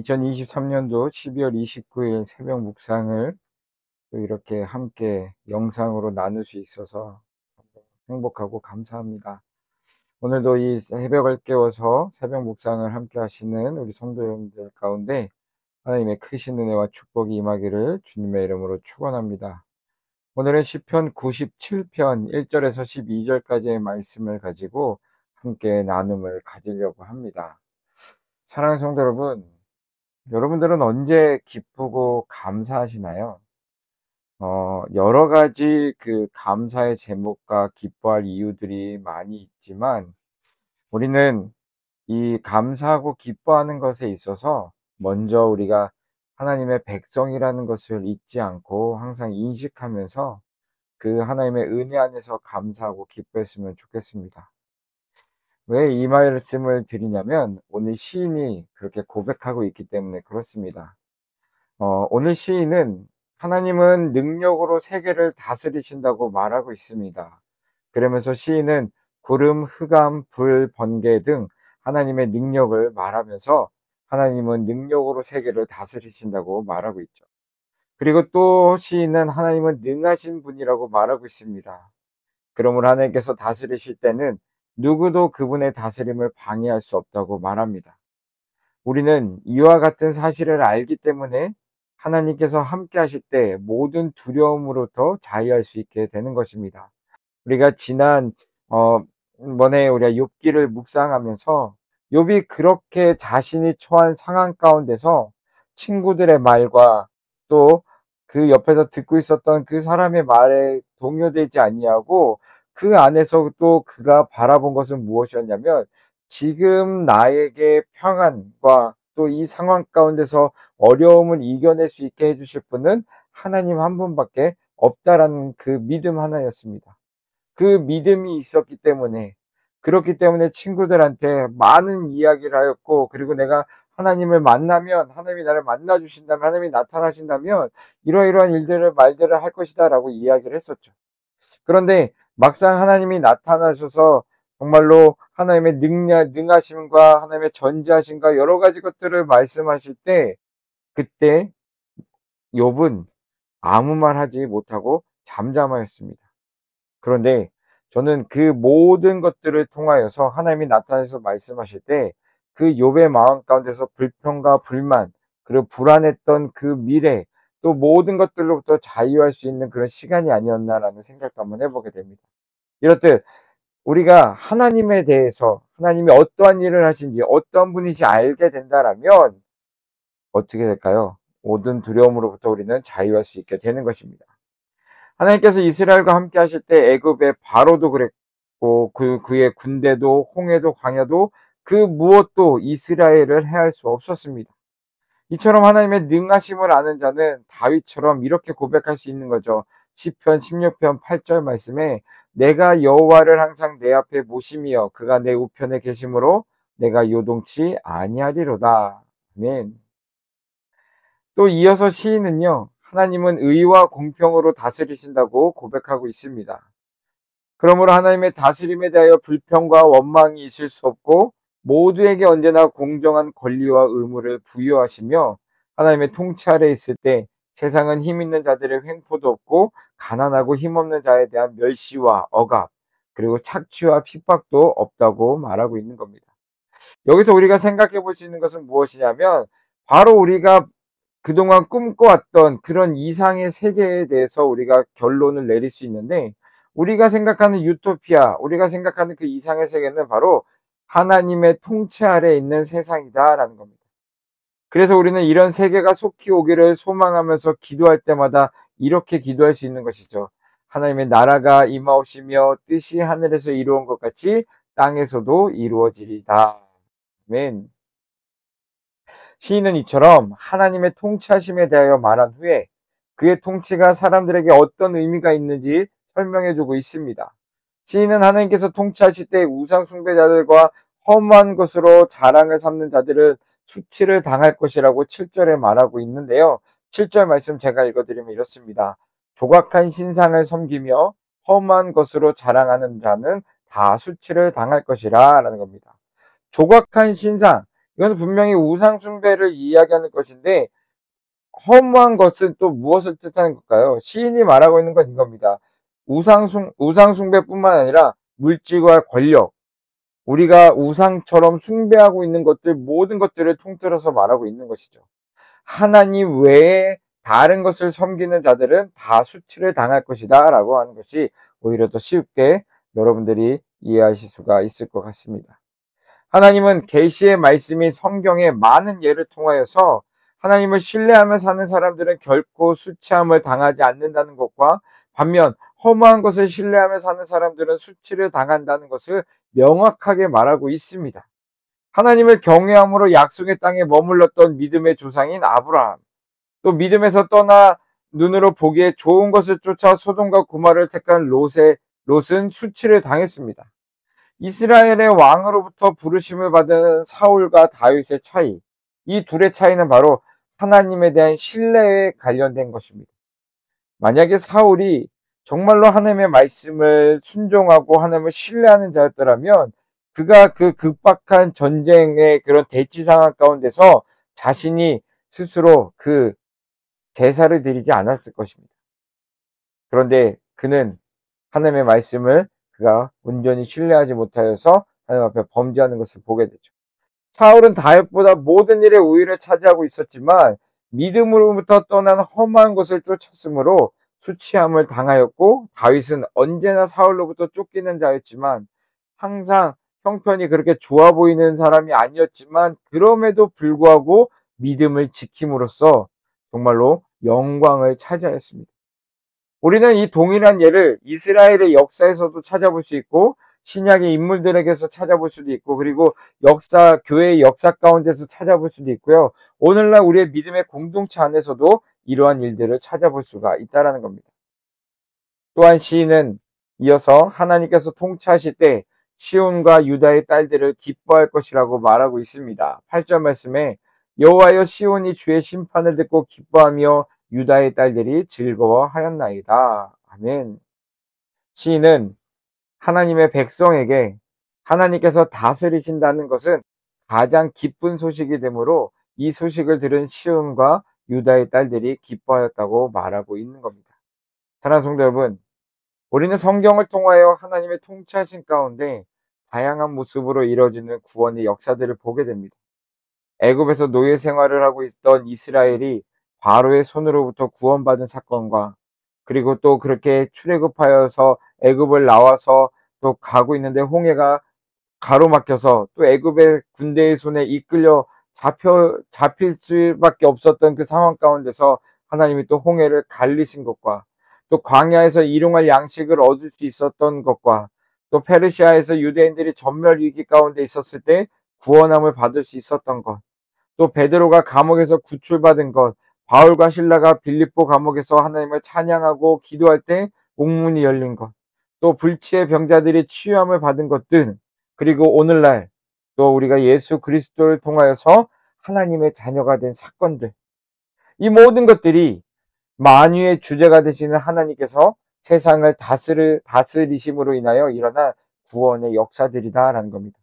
2023년도 12월 29일 새벽 묵상을 또 이렇게 함께 영상으로 나눌 수 있어서 행복하고 감사합니다. 오늘도 이 새벽을 깨워서 새벽 묵상을 함께 하시는 우리 성도 여러분들 가운데 하나님의 크신 은혜와 축복이 임하기를 주님의 이름으로 축원합니다. 오늘은 시편 97편 1절에서 12절까지의 말씀을 가지고 함께 나눔을 가지려고 합니다. 사랑하는 성도 여러분, 여러분들은 언제 기쁘고 감사하시나요? 여러 가지 감사의 제목과 기뻐할 이유들이 많이 있지만, 우리는 이 감사하고 기뻐하는 것에 있어서 먼저 우리가 하나님의 백성이라는 것을 잊지 않고 항상 인식하면서 그 하나님의 은혜 안에서 감사하고 기뻐했으면 좋겠습니다. 왜 이 말씀을 드리냐면, 오늘 시인이 그렇게 고백하고 있기 때문에 그렇습니다. 오늘 시인은 하나님은 능력으로 세계를 다스리신다고 말하고 있습니다. 그러면서 시인은 구름, 흑암, 불, 번개 등 하나님의 능력을 말하면서 하나님은 능력으로 세계를 다스리신다고 말하고 있죠. 그리고 또 시인은 하나님은 능하신 분이라고 말하고 있습니다. 그러므로 하나님께서 다스리실 때는 누구도 그분의 다스림을 방해할 수 없다고 말합니다. 우리는 이와 같은 사실을 알기 때문에 하나님께서 함께 하실 때 모든 두려움으로부터 자유할 수 있게 되는 것입니다. 우리가 지난 번에 우리가 욥기를 묵상하면서 욥이 그렇게 자신이 처한 상황 가운데서 친구들의 말과 또 그 옆에서 듣고 있었던 그 사람의 말에 동요되지 아니하고 그 안에서 또 그가 바라본 것은 무엇이었냐면, 지금 나에게 평안과 또 이 상황 가운데서 어려움을 이겨낼 수 있게 해주실 분은 하나님 한 분밖에 없다라는 그 믿음 하나였습니다. 그 믿음이 있었기 때문에, 그렇기 때문에 친구들한테 많은 이야기를 하였고, 그리고 내가 하나님을 만나면, 하나님이 나를 만나 주신다면, 하나님이 나타나신다면 이러이러한 일들을 말들을 할 것이다 라고 이야기를 했었죠. 그런데 막상 하나님이 나타나셔서 정말로 하나님의 능하심과 하나님의 전지하심과 여러 가지 것들을 말씀하실 때, 그때 욥은 아무 말 하지 못하고 잠잠하였습니다. 그런데 저는 그 모든 것들을 통하여서 하나님이 나타나서 말씀하실 때 그 욥의 마음 가운데서 불평과 불만, 그리고 불안했던 그 미래, 또 모든 것들로부터 자유할 수 있는 그런 시간이 아니었나라는 생각도 한번 해보게 됩니다. 이렇듯 우리가 하나님에 대해서, 하나님이 어떠한 일을 하신지, 어떠한 분이신지 알게 된다라면 어떻게 될까요? 모든 두려움으로부터 우리는 자유할 수 있게 되는 것입니다. 하나님께서 이스라엘과 함께 하실 때 애굽의 바로도 그랬고, 그의 군대도, 홍해도, 광야도, 그 무엇도 이스라엘을 해할 수 없었습니다. 이처럼 하나님의 능하심을 아는 자는 다윗처럼 이렇게 고백할 수 있는 거죠. 시편 16편 8절 말씀에 내가 여호와를 항상 내 앞에 모심이여 그가 내 우편에 계심으로 내가 요동치 아니하리로다. 아멘. 또 이어서 시인은요, 하나님은 의와 공평으로 다스리신다고 고백하고 있습니다. 그러므로 하나님의 다스림에 대하여 불평과 원망이 있을 수 없고, 모두에게 언제나 공정한 권리와 의무를 부여하시며, 하나님의 통치 아래 있을 때 세상은 힘 있는 자들의 횡포도 없고, 가난하고 힘없는 자에 대한 멸시와 억압, 그리고 착취와 핍박도 없다고 말하고 있는 겁니다. 여기서 우리가 생각해 볼 수 있는 것은 무엇이냐면, 바로 우리가 그동안 꿈꿔왔던 그런 이상의 세계에 대해서 우리가 결론을 내릴 수 있는데, 우리가 생각하는 유토피아, 우리가 생각하는 그 이상의 세계는 바로 하나님의 통치 아래에 있는 세상이다라는 겁니다. 그래서 우리는 이런 세계가 속히 오기를 소망하면서 기도할 때마다 이렇게 기도할 수 있는 것이죠. 하나님의 나라가 임하오시며 뜻이 하늘에서 이루어진 것 같이 땅에서도 이루어지리다. 아멘. 시인은 이처럼 하나님의 통치하심에 대하여 말한 후에 그의 통치가 사람들에게 어떤 의미가 있는지 설명해주고 있습니다. 시인은 하나님께서 통치하실 때 우상 숭배자들과 허무한 것으로 자랑을 삼는 자들은 수치를 당할 것이라고 7절에 말하고 있는데요. 7절 말씀 제가 읽어드리면 이렇습니다. 조각한 신상을 섬기며 허무한 것으로 자랑하는 자는 다 수치를 당할 것이라 라는 겁니다. 조각한 신상, 이건 분명히 우상 숭배를 이야기하는 것인데 허무한 것은 또 무엇을 뜻하는 걸까요? 시인이 말하고 있는 건 이겁니다. 우상 숭배뿐만 아니라 물질과 권력, 우리가 우상처럼 숭배하고 있는 것들, 모든 것들을 통틀어서 말하고 있는 것이죠. 하나님 외에 다른 것을 섬기는 자들은 다 수치를 당할 것이다 라고 하는 것이 오히려 더 쉽게 여러분들이 이해하실 수가 있을 것 같습니다. 하나님은 계시의 말씀이 성경의 많은 예를 통하여서 하나님을 신뢰하며 사는 사람들은 결코 수치함을 당하지 않는다는 것과 반면 허무한 것을 신뢰하며 사는 사람들은 수치를 당한다는 것을 명확하게 말하고 있습니다. 하나님을 경외함으로 약속의 땅에 머물렀던 믿음의 조상인 아브라함, 또 믿음에서 떠나 눈으로 보기에 좋은 것을 쫓아 소돔과 고모라를 택한 롯은 수치를 당했습니다. 이스라엘의 왕으로부터 부르심을 받은 사울과 다윗의 차이, 이 둘의 차이는 바로 하나님에 대한 신뢰에 관련된 것입니다. 만약에 사울이 정말로 하나님의 말씀을 순종하고 하나님을 신뢰하는 자였더라면 그가 그 급박한 전쟁의 그런 대치 상황 가운데서 자신이 스스로 그 제사를 드리지 않았을 것입니다. 그런데 그는 하나님의 말씀을 그가 온전히 신뢰하지 못하여서 하나님 앞에 범죄하는 것을 보게 되죠. 사울은 다윗보다 모든 일에 우위를 차지하고 있었지만 믿음으로부터 떠난 험한 것을 쫓았으므로 수치함을 당하였고, 다윗은 언제나 사울로부터 쫓기는 자였지만 항상 형편이 그렇게 좋아 보이는 사람이 아니었지만 그럼에도 불구하고 믿음을 지킴으로써 정말로 영광을 차지하였습니다. 우리는 이 동일한 예를 이스라엘의 역사에서도 찾아볼 수 있고 신약의 인물들에게서 찾아볼 수도 있고 그리고 교회의 역사 가운데서 찾아볼 수도 있고요. 오늘날 우리의 믿음의 공동체 안에서도 이러한 일들을 찾아볼 수가 있다는 겁니다. 또한 시인은 이어서 하나님께서 통치하실 때 시온과 유다의 딸들을 기뻐할 것이라고 말하고 있습니다. 8절 말씀에 여호와여 시온이 주의 심판을 듣고 기뻐하며 유다의 딸들이 즐거워하였나이다. 아멘. 시인은 하나님의 백성에게 하나님께서 다스리신다는 것은 가장 기쁜 소식이 되므로 이 소식을 들은 시온과 유다의 딸들이 기뻐하였다고 말하고 있는 겁니다. 사랑하는 성도 여러분, 우리는 성경을 통하여 하나님의 통치하신 가운데 다양한 모습으로 이루어지는 구원의 역사들을 보게 됩니다. 애굽에서 노예 생활을 하고 있던 이스라엘이 바로의 손으로부터 구원받은 사건과 그리고 또 그렇게 출애굽하여서 애굽을 나와서 또 가고 있는데 홍해가 가로막혀서 또 애굽의 군대의 손에 이끌려 잡힐 수밖에 없었던 그 상황 가운데서 하나님이 또 홍해를 갈리신 것과 또 광야에서 일용할 양식을 얻을 수 있었던 것과 또 페르시아에서 유대인들이 전멸 위기 가운데 있었을 때 구원함을 받을 수 있었던 것, 또 베드로가 감옥에서 구출받은 것, 바울과 실라가 빌립보 감옥에서 하나님을 찬양하고 기도할 때 옥문이 열린 것, 또 불치의 병자들이 치유함을 받은 것들, 그리고 오늘날 또 우리가 예수 그리스도를 통하여서 하나님의 자녀가 된 사건들, 이 모든 것들이 만유의 주제가 되시는 하나님께서 세상을 다스리심으로 인하여 일어난 구원의 역사들이다라는 겁니다.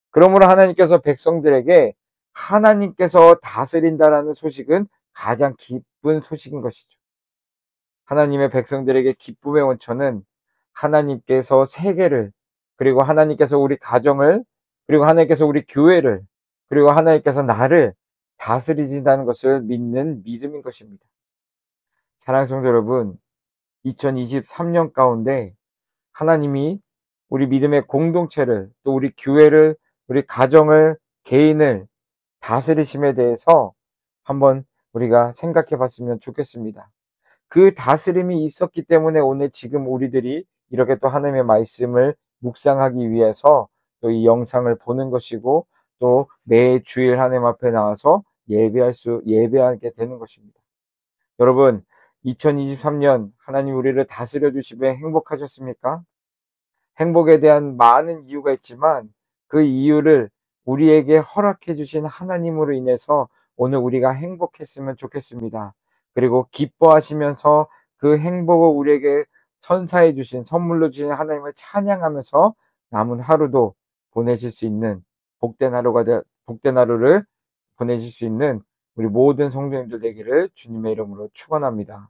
그러므로 하나님께서 백성들에게 하나님께서 다스린다라는 소식은 가장 기쁜 소식인 것이죠. 하나님의 백성들에게 기쁨의 원천은 하나님께서 세계를, 그리고 하나님께서 우리 가정을, 그리고 하나님께서 우리 교회를, 그리고 하나님께서 나를 다스리신다는 것을 믿는 믿음인 것입니다. 사랑하는 성도 여러분, 2023년 가운데 하나님이 우리 믿음의 공동체를, 또 우리 교회를, 우리 가정을, 개인을 다스리심에 대해서 한번 우리가 생각해 봤으면 좋겠습니다. 그 다스림이 있었기 때문에 오늘 지금 우리들이 이렇게 또 하나님의 말씀을 묵상하기 위해서 또 이 영상을 보는 것이고 또 매 주일 하나님 앞에 나와서 예배하게 되는 것입니다. 여러분, 2023년 하나님 우리를 다스려 주시며 행복하셨습니까? 행복에 대한 많은 이유가 있지만 그 이유를 우리에게 허락해 주신 하나님으로 인해서 오늘 우리가 행복했으면 좋겠습니다. 그리고 기뻐하시면서 그 행복을 우리에게 선사해 주신, 선물로 주신 하나님을 찬양하면서 남은 하루도 보내실 수 있는 복된 하루를 보내실 수 있는 우리 모든 성도님들 되기를 주님의 이름으로 축원합니다.